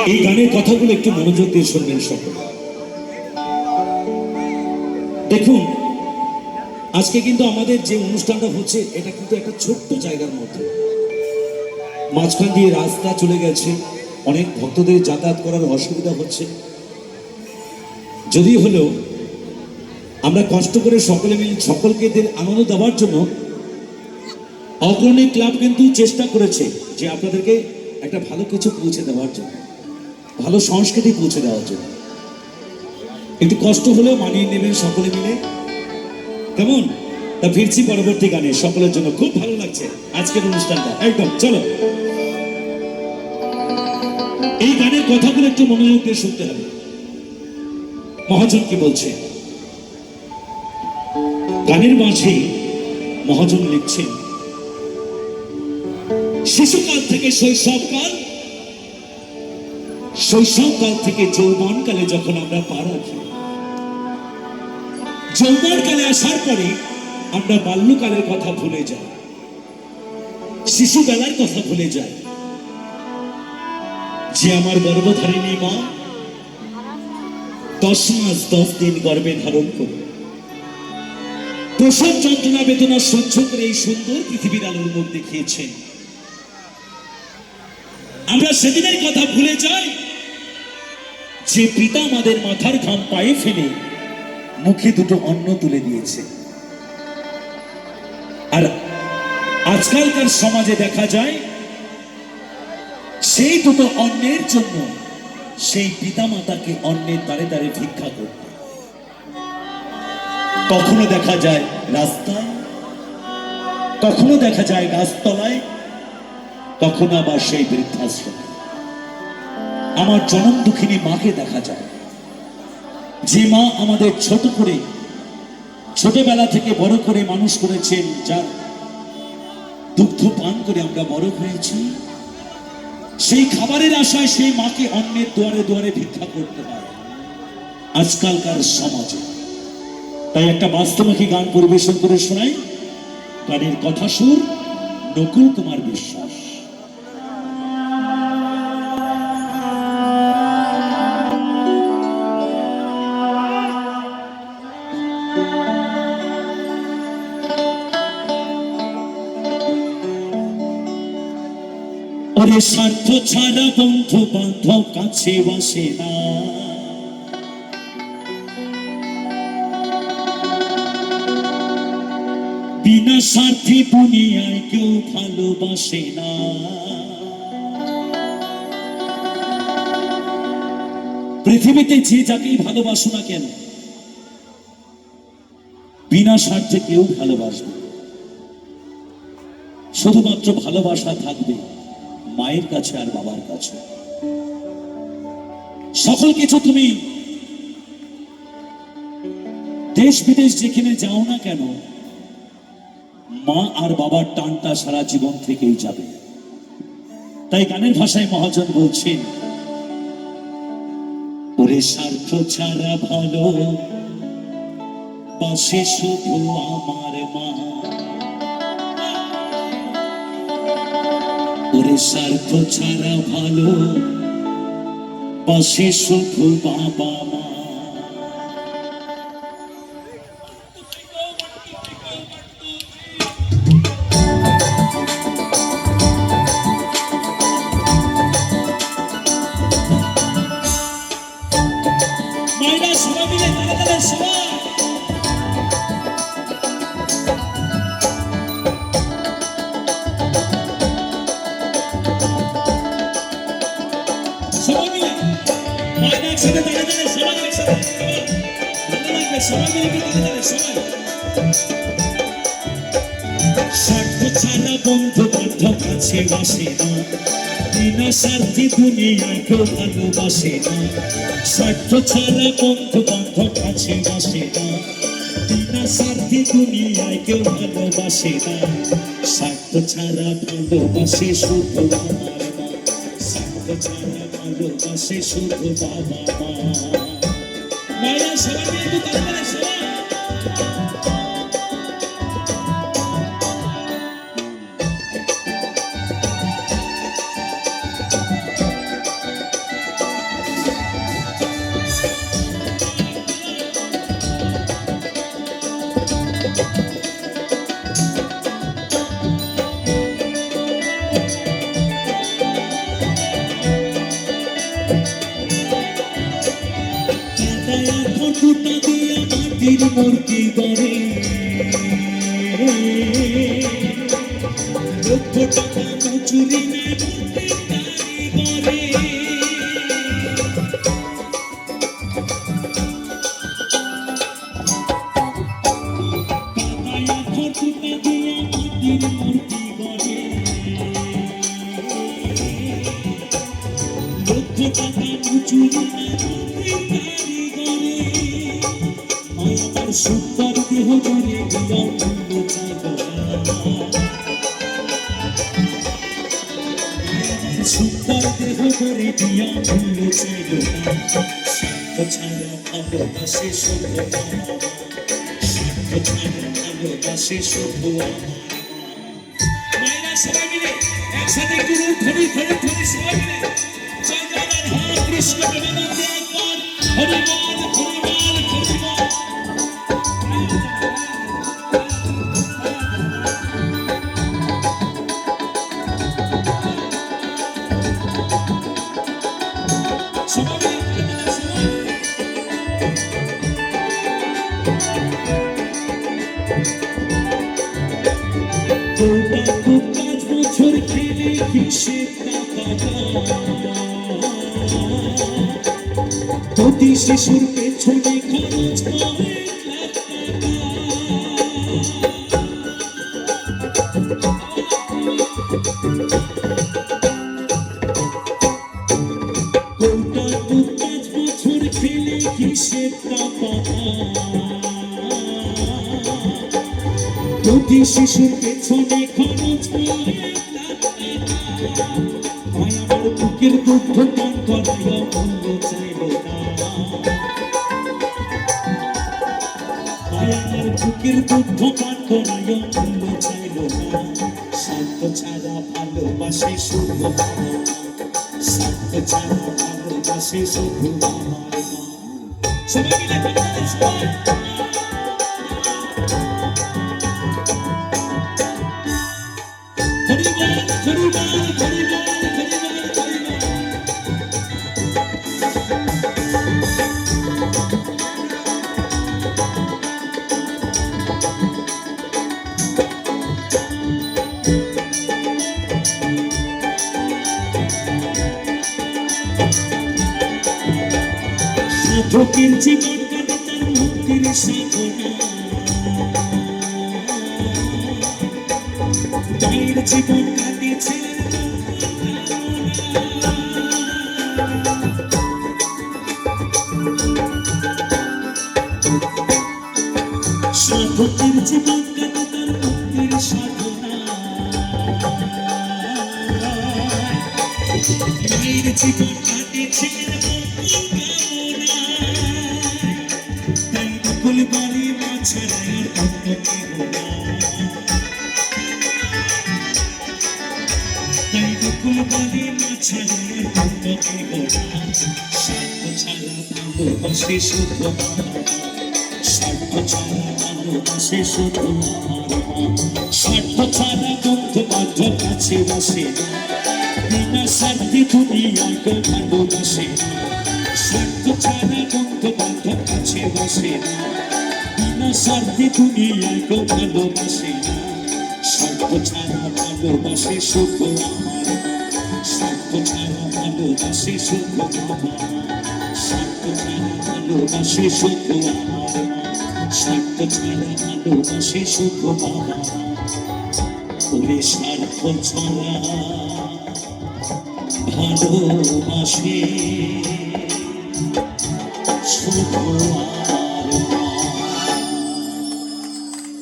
এই গানের কথাগুলো একটু মনোযোগ দিয়ে শুনবেন সকলে। দেখুন, আজকে কিন্তু আমাদের যে অনুষ্ঠানটা হচ্ছে এটা কিন্তু একটা ছোট্ট জায়গার মধ্যে, মাঝখান দিয়ে রাস্তা চলে গেছে, অনেক ভক্তদের যাতায়াত করার অসুবিধা হচ্ছে। যদি হলেও আমরা কষ্ট করে সকলে মিলে সকলকে আনন্দ দেওয়ার জন্য অগ্রণী ক্লাব কিন্তু চেষ্টা করেছে যে আপনাদেরকে একটা ভালো কিছু পৌঁছে দেওয়ার জন্য, ভালো সংস্কৃতি পৌঁছে দেওয়ার জন্য। একটু কষ্ট হলেও মানিয়ে নেবেন সকলে মিলে, কেমন? তা ফিরছি পরবর্তী গানে, সকলের জন্য খুব ভালো লাগছে আজকের অনুষ্ঠানটা একদম। চলো, এই গানের কথাগুলো একটু মনোযোগ দিয়ে শুনতে হবে। মহাজন কি বলছে? গানের মাঝে মহাজন লিখছেন, শিশুকাল থেকে শৈশবকাল, শৈশবকাল থেকে যৌবনকালে যখন আমরা পা রাখি, যৌবনকালে আসার পরে আমরা বাল্যকালের কথা ভুলে যাই, শিশুবেলার কথা ভুলে যাই। যে আমার গর্ভধারিণী মা 10 মাস 10 দিন গর্ভে ধারণ করে প্রসব যন্ত্রণা বেদনা সহ্য করে এই সুন্দর পৃথিবীর আলোর মুখ দেখিয়েছেন, আমরা সেদিনের কথা ভুলে যাই যে পিতা আমাদের মাথার ঘাম পায়ে ফেলে মুখে দুটো অন্ন তুলে দিয়েছে। আর আজকালকার সমাজে দেখা যায় সেই দুটো অন্নের জন্য সেই পিতা মাতাকে অন্নের দ্বারে দ্বারে ভিক্ষা করতে, কখনো দেখা যায় রাস্তায়, কখনো দেখা যায় গাছতলায়, কখনো আবার সেই বৃদ্ধাশ্রমে। আমার জনম দুঃখিনী মাকে দেখা যায়, যে মা আমাদের ছোট করে ছোটবেলা থেকে বড় করে মানুষ করেছেন, যার দুগ্ধ পান করে আমরা বড় হয়েছি। সেই খাবারের আশায় সেই মাকে অন্যের দুয়ারে দুয়ারে ভিক্ষা করতে হয় আজকালকার সমাজে। তাই একটা বাস্তবমুখী গান পরিবেশন করে শোনাই। গানের কথা সুর নকুল কুমার বিশ্বাস। ওরে স্বার্থ ছাড়া বন্ধু বান্ধব কাছে বসে না, বিনা স্বার্থে দুনিয়ায় কেউ ভালোবাসে না। পৃথিবীতে যে যাকেই ভালোবাসো না কেন, বিনা স্বার্থে কেউ ভালোবাসবে। শুধুমাত্র ভালোবাসা থাকবে মায়ের কাছে আর বাবার কাছে। সকল কিছু তুমি দেশ বিদেশ যেখানে যাও না কেন, মা আর বাবার টানটা সারা জীবন থেকেই যাবে। তাই গানের ভাষায় মহাজন বলছেন, ওরে স্বার্থ ছাড়া ভালো বাসে শুধু আমার মা, ওরে স্বার্থ ছাড়া ভালো বাসে শুধু বাবা মা। মায়েরা সবাই মিলে তাড়াতাড়ি সবাই একসাথে দাঁড়িয়ে সবাই একসাথে ভালো লাগবে, সবাই মিলে দাঁড়িয়ে সবাই। স্বার্থ ছাড়া বন্ধু বান্ধব কাছে বসে না, বিনা স্বার্থে দুনিয়ায় কেউ ভালোবাসে না। স্বার্থ ছাড়া বন্ধু বান্ধব কাছে বসে না, বিনা স্বার্থে দুনিয়ায় কেউ ভালোবাসে না। স্বার্থ ছাড়া ভালোবাসে শুধু আমার মা, স্বার্থ ছাড়া ভালোবাসে শুধু বাবা মা। মায়েরা সবাই মিলে একটু তাড়াতাড়ি সবাই মাটির মূর্তি গড়ে লক্ষ টাকা মজুরি নেয় মূর্তির কারিগরে পাতায়া ফটুটা দিয়া মাটির মূর্তি গড়ে লক্ষ টাকা মজুরি নেয় মূর্তির কারিগরে আমার সুন্দর দেহ জুড়ে দিয়া মূল্য চাইল সুন্দর দেহ করে দিয়া মূল্য চাইল স্বার্থ ছাড়া ভালোবাসে শুধু স্বার্থ ছাড়া ভালোবাসে শুধু মায়েরা সবাই মিলে একসাথে একটু ধরি ধরে ধরি সবাই মিলে জয় জয় রাধা কৃষ্ণ প্রেমানন্দে একবার হরিবল হরিবল হরিবল পাঁচ বছর খেলে হিসেব প্রতি শিশুর পেছনে খরচ করে পাঁচ বছর খেলে হিসেব প্রতি শিশুর পেছনে খরচ করে আমার বুকের দুগ্ধ পান করাইয়া মূল্য চাইল না আমার বুকের দুগ্ধ পান করাইয়া মূল্য চাইল না স্বার্থ ছাড়া ভালোবাসে শুধু স্বার্থ ছাড়া ভালোবাসে শুধু আমার সবাই মিলে সবাই সাধকের জীবন কাটে তার মুক্তির সাধনা মায়ের জীবন কাটেছে সাধকের জীবন কাটে তার মুক্তির সাধনা মায়ের জীবন কাটেছে ফুলবাড়ি মাছাড়ায় অন্য কেহ তাই ফুলবাড়ি মাছাড়ায় অন্য কেহ স্বার্থ ছাড়া ভালোবাসে শুধু স্বার্থ ছাড়া ভালোবাসে শুধু স্বার্থ ছাড়া বন্ধু বান্ধব কাছে বসে বিনা স্বার্থে দুনিয়ায় কেউ ভালোবাসে স্বার্থ ছাড়া বন্ধু বান্ধব কাছে বসে বিনা স্বার্থে দুনিয়ায় কেউ ভালোবাসে স্বার্থ ছাড়া ভালোবাসে শুধু আমার স্বার্থ ছাড়া ভালোবাসে শুধু আমার স্বার্থ ছাড়া ভালোবাসে শুধু আমার স্বার্থ ছাড়া ভালোবাসে শুধু আমার ওরে স্বার্থ ছাড়া ভালোবাসে শুধু